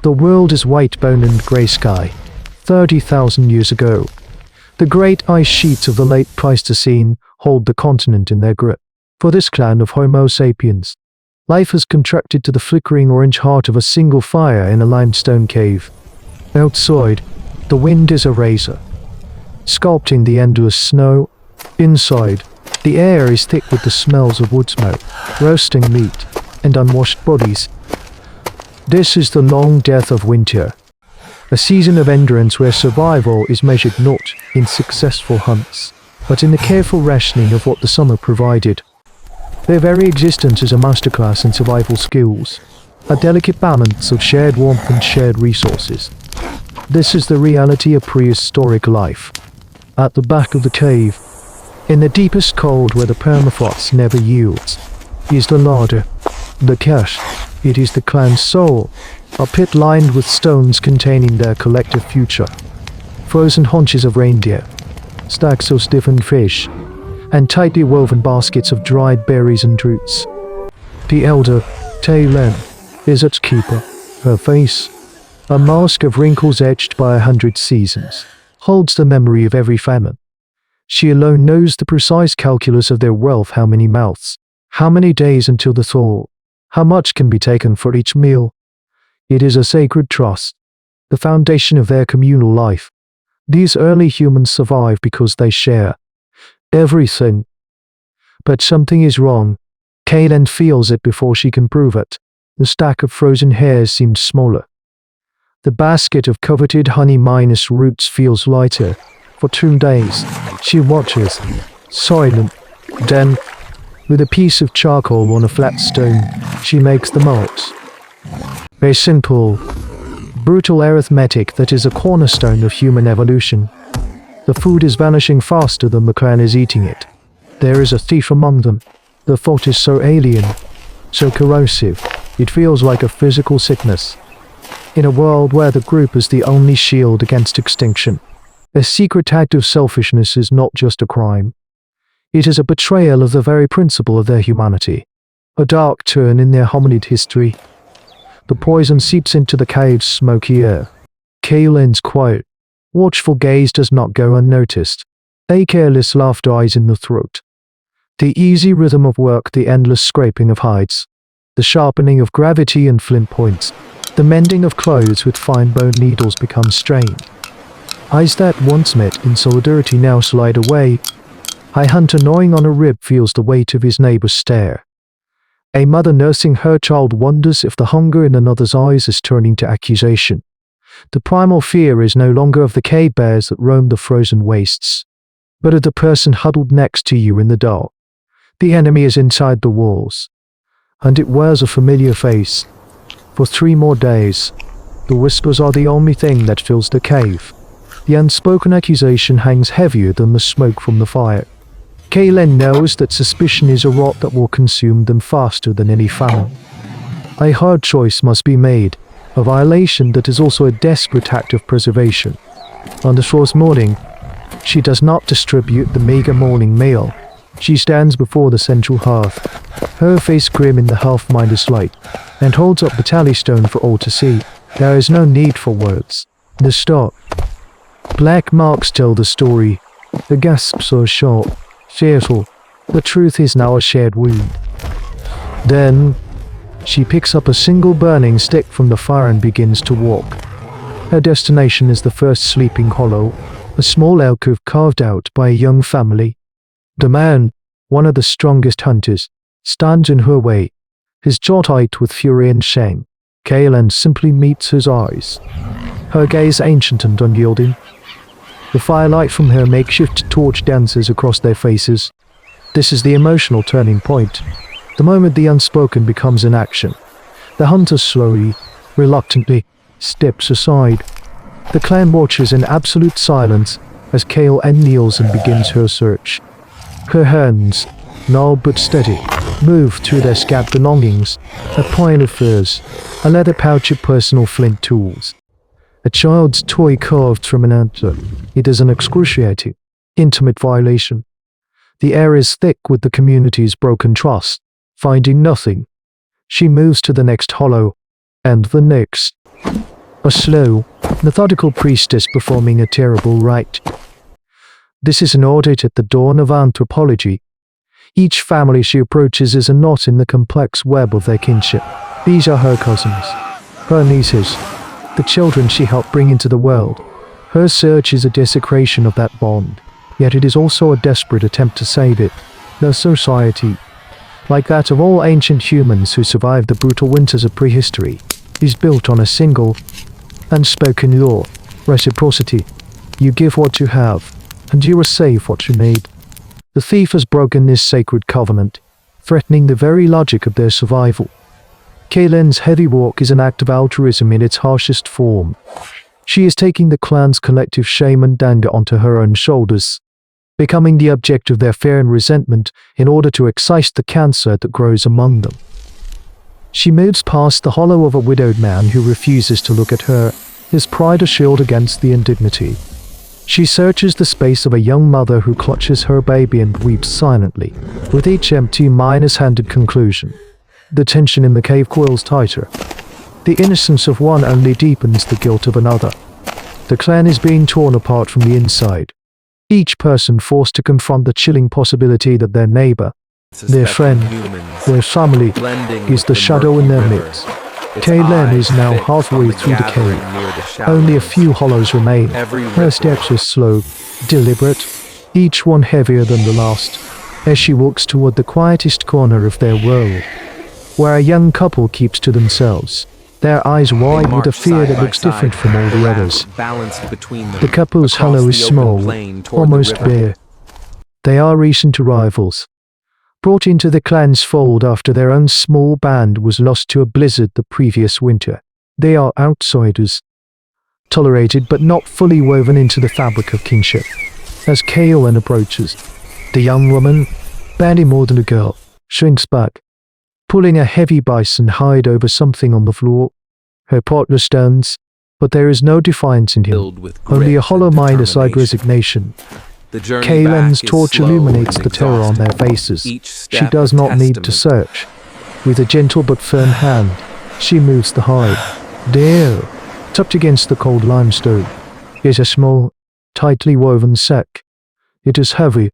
The world is white bone and grey sky. 30,000 years ago, the great ice sheets of the late Pleistocene hold the continent in their grip. For this clan of Homo sapiens, life has contracted to the flickering orange heart of a single fire in a limestone cave. Outside, the wind is a razor, sculpting the endless snow. Inside, the air is thick with the smells of wood smoke, roasting meat, and unwashed bodies. This is the long death of winter, a season of endurance where survival is measured not in successful hunts, but in the careful rationing of what the summer provided. Their very existence is a masterclass in survival skills, a delicate balance of shared warmth and shared resources. This is the reality of prehistoric life. At the back of the cave, in the deepest cold where the permafrost never yields, is the larder, the cache. It is the clan's soul, a pit lined with stones containing their collective future. Frozen haunches of reindeer, stacks of stiffened fish, and tightly woven baskets of dried berries and roots. The elder, Len, is its keeper. Her face, a mask of wrinkles etched by 100 seasons, holds the memory of every famine. She alone knows the precise calculus of their wealth: how many mouths, how many days until the thaw, how much can be taken for each meal. It is a sacred trust, the foundation of their communal life. These early humans survive because they share everything. But something is wrong. Kaylin feels it before she can prove it. The stack of frozen hairs seems smaller. The basket of coveted honey minus roots feels lighter. For 2 days, she watches, silent. Then, with a piece of charcoal on a flat stone, she makes the marks. A simple, brutal arithmetic that is a cornerstone of human evolution. The food is vanishing faster than the clan is eating it. There is a thief among them. The thought is so alien, so corrosive, it feels like a physical sickness. In a world where the group is the only shield against extinction, a secret act of selfishness is not just a crime. It is a betrayal of the very principle of their humanity, a dark turn in their hominid history. The poison seeps into the cave's smoky air. Kaylin's quiet, watchful gaze does not go unnoticed. A careless laugh dies in the throat. The easy rhythm of work, the endless scraping of hides, the sharpening of gravity and flint points, the mending of clothes with fine bone needles become strained. Eyes that once met in solidarity now slide away. A hunter gnawing on a rib feels the weight of his neighbor's stare. A mother nursing her child wonders if the hunger in another's eyes is turning to accusation. The primal fear is no longer of the cave bears that roam the frozen wastes, but of the person huddled next to you in the dark. The enemy is inside the walls, and it wears a familiar face. For 3 more days, the whispers are the only thing that fills the cave. The unspoken accusation hangs heavier than the smoke from the fire. Kaylin knows that suspicion is a rot that will consume them faster than any famine. A hard choice must be made, a violation that is also a desperate act of preservation. On the 4th morning, she does not distribute the meager morning meal. She stands before the central hearth, her face grim in the half-minded light, and holds up the tally stone for all to see. There is no need for words. The start. Black marks tell the story. The gasps are short, fearful. The truth is now a shared wound. Then, she picks up a single burning stick from the fire and begins to walk. Her destination is the first sleeping hollow, a small alcove carved out by a young family. The man, one of the strongest hunters, stands in her way, his jaw tight with fury and shame. Kaylin simply meets his eyes, her gaze ancient and unyielding. The firelight from her makeshift torch dances across their faces. This is the emotional turning point, the moment the unspoken becomes an action. The hunter slowly, reluctantly, steps aside. The clan watches in absolute silence as Kaylin kneels and begins her search. Her hands, gnarled but steady, move through their scattered belongings, a pile of furs, a leather pouch of personal flint tools. A child's toy carved from an antler. It is an excruciating, intimate violation. The air is thick with the community's broken trust. Finding nothing, she moves to the next hollow, and the next. A slow, methodical priestess performing a terrible rite. This is an audit at the dawn of anthropology. Each family she approaches is a knot in the complex web of their kinship. These are her cousins, her nieces, the children she helped bring into the world. Her search is a desecration of that bond, yet it is also a desperate attempt to save it. Their society, like that of all ancient humans who survived the brutal winters of prehistory, is built on a single, unspoken law: reciprocity. You give what you have, and you receive what you need. The thief has broken this sacred covenant, threatening the very logic of their survival. Kaylen's heavy walk is an act of altruism in its harshest form. She is taking the clan's collective shame and anger onto her own shoulders, becoming the object of their fear and resentment in order to excise the cancer that grows among them. She moves past the hollow of a widowed man who refuses to look at her, his pride a shield against the indignity. She searches the space of a young mother who clutches her baby and weeps silently, with each empty minus-handed conclusion. The tension in the cave coils tighter. The innocence of one only deepens the guilt of another. The clan is being torn apart from the inside, each person forced to confront the chilling possibility that their neighbor, their friend, their family, is the shadow in their midst. Kaylen is now halfway through the cave. Only a few hollows remain. Her steps are slow, deliberate, each one heavier than the last, as she walks toward the quietest corner of their world, where a young couple keeps to themselves, their eyes wide with a fear that looks different from all the others. The couple's hollow is small, almost bare. They are recent arrivals, brought into the clan's fold after their own small band was lost to a blizzard the previous winter. They are outsiders, tolerated but not fully woven into the fabric of kinship. As Kaylen approaches, the young woman, barely more than a girl, shrinks back, pulling a heavy bison hide over something on the floor. Her partner stands, but there is no defiance in him, only a hollow mind-aside resignation. Kaylen's torch illuminates the terror on their faces. She does not need to search. With a gentle but firm hand, she moves the hide. There, tucked against the cold limestone, is a small, tightly woven sack. It is heavy.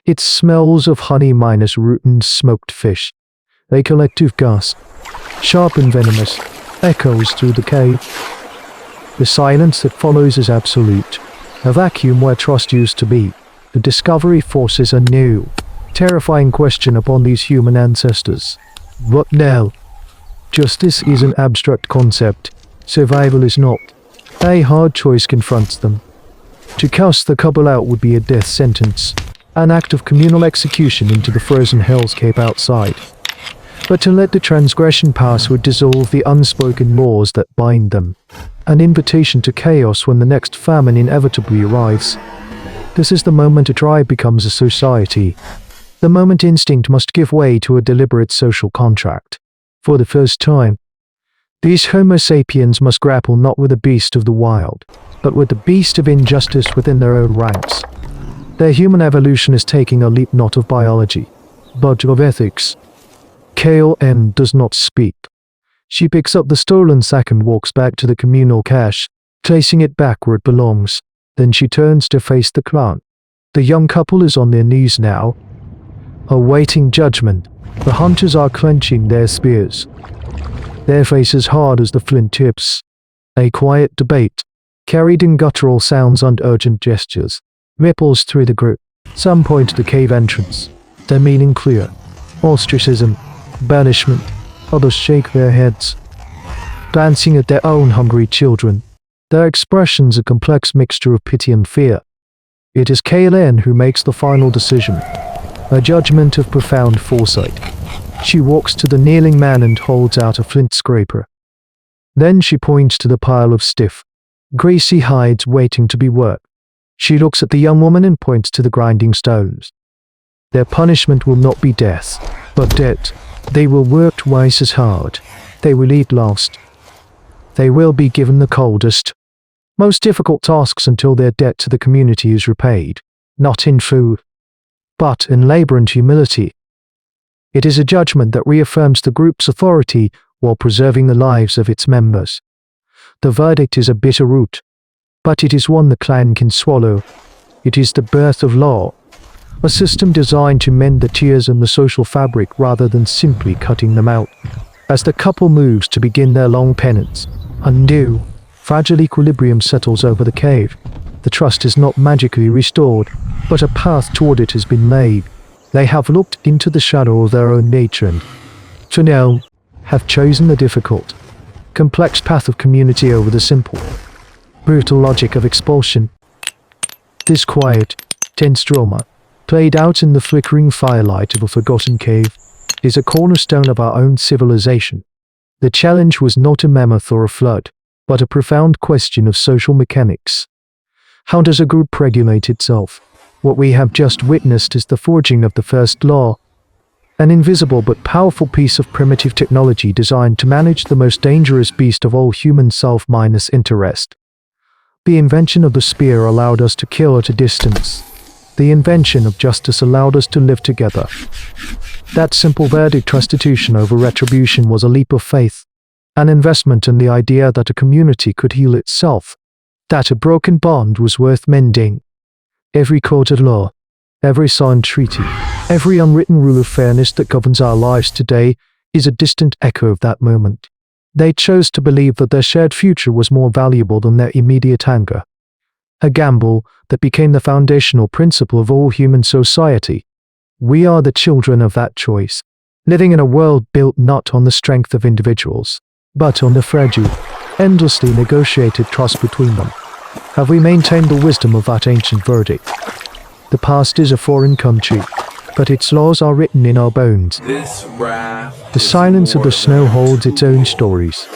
It smells of honey minus root and smoked fish. A collective gasp, sharp and venomous, echoes through the cave. The silence that follows is absolute. A vacuum where trust used to be. The discovery forces a new, terrifying question upon these human ancestors. What now? Justice is an abstract concept. Survival is not. A hard choice confronts them. To cast the couple out would be a death sentence, an act of communal execution into the frozen hellscape outside. But to let the transgression pass would dissolve the unspoken laws that bind them. An invitation to chaos when the next famine inevitably arrives. This is the moment a tribe becomes a society. The moment instinct must give way to a deliberate social contract. For the first time, these Homo sapiens must grapple not with the beast of the wild, but with the beast of injustice within their own ranks. Their human evolution is taking a leap not of biology, but of ethics. Kaylen does not speak. She picks up the stolen sack and walks back to the communal cache, placing it back where it belongs. Then she turns to face the clan. The young couple is on their knees now, awaiting judgment. The hunters are clenching their spears, their faces hard as the flint tips. A quiet debate, carried in guttural sounds and urgent gestures, ripples through the group. Some point to the cave entrance, their meaning clear. Ostracism, banishment. Others shake their heads, glancing at their own hungry children. Their expressions a complex mixture of pity and fear. It is Kaylen who makes the final decision, a judgment of profound foresight. She walks to the kneeling man and holds out a flint scraper. Then she points to the pile of stiff, greasy hides waiting to be worked. She looks at the young woman and points to the grinding stones. Their punishment will not be death, but debt. They will work twice as hard. They will eat last. They will be given the coldest, most difficult tasks until their debt to the community is repaid, not in food, but in labor and humility. It is a judgment that reaffirms the group's authority while preserving the lives of its members. The verdict is a bitter root, but it is one the clan can swallow. It is the birth of law, a system designed to mend the tears in the social fabric rather than simply cutting them out. As the couple moves to begin their long penance, a new, fragile equilibrium settles over the cave. The trust is not magically restored, but a path toward it has been laid. They have looked into the shadow of their own nature and, to now, have chosen the difficult, complex path of community over the simple, brutal logic of expulsion. This quiet, tense drama, played out in the flickering firelight of a forgotten cave, is a cornerstone of our own civilization. The challenge was not a mammoth or a flood, but a profound question of social mechanics. How does a group regulate itself? What we have just witnessed is the forging of the first law, an invisible but powerful piece of primitive technology designed to manage the most dangerous beast of all, human self-interest. The invention of the spear allowed us to kill at a distance. The invention of justice allowed us to live together. That simple verdict, restitution over retribution, was a leap of faith, an investment in the idea that a community could heal itself, that a broken bond was worth mending. Every quoted law, every signed treaty, every unwritten rule of fairness that governs our lives today is a distant echo of that moment. They chose to believe that their shared future was more valuable than their immediate anger. A gamble that became the foundational principle of all human society. We are the children of that choice, living in a world built not on the strength of individuals, but on the fragile, endlessly negotiated trust between them. Have we maintained the wisdom of that ancient verdict? The past is a foreign country, but its laws are written in our bones. The silence of the snow holds its own stories.